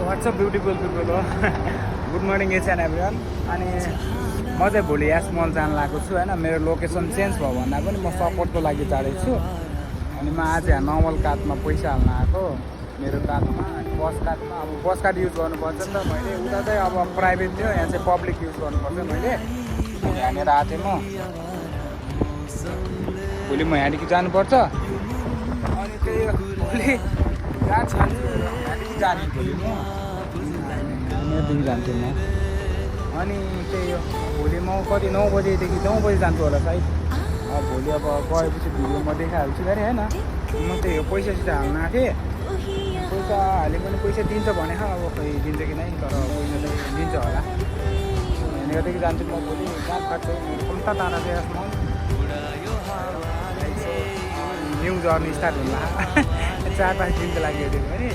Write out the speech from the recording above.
WhatsApp beautiful people हो good morning H and everyone अनि म चाहिँ भोलि यास मल जान लागेको छु होइन मेरो लोकेसन चेन्ज भयो भन्दा पनि म सपोर्टको लागि जाँदैछु छु अनि म आज यहाँ नर्मल कार्डमा पैसा हाल्न आएको मेरो कार्डमा अनि बस कार्डमा अब बस कार्ड युज गर्नुपर्छ नि त मैले उता चाहिँ अब प्राइभेट थियो यहाँ चाहिँ पब्लिक युज गर्नुपर्छ मैले यहाँनिर आएको थिएँ म भोलि म यहाँदेखि जानुपर्छ अनि त्यही भोलि जहाँ जान्छु यहाँदेखि जाने भोलि म यहाँदेखि जान्छु म अनि त्यही हो भोलि म कति 9 बजेदेखि 9 बजी जान्छु होला सायद अब भोलि अब गएपछि भिडियो म देखाइहाल्छु गरे होइन म त्यही हो पैसा सिसा हाल्न आएको थिएँ पैसा हाले पनि पैसा दिन्छ भने अब खोइ दिन्छ कि नै तर पैसा चाहिँ दिन्छ होला यहाँदेखि जान्छु म भोलि कहाँ काट्छु मेरो कम्ता टाढा चाहिँ यसमा न्यु जर्नी स्टार्ट हुँला 4-5 दिनको लागि हो भने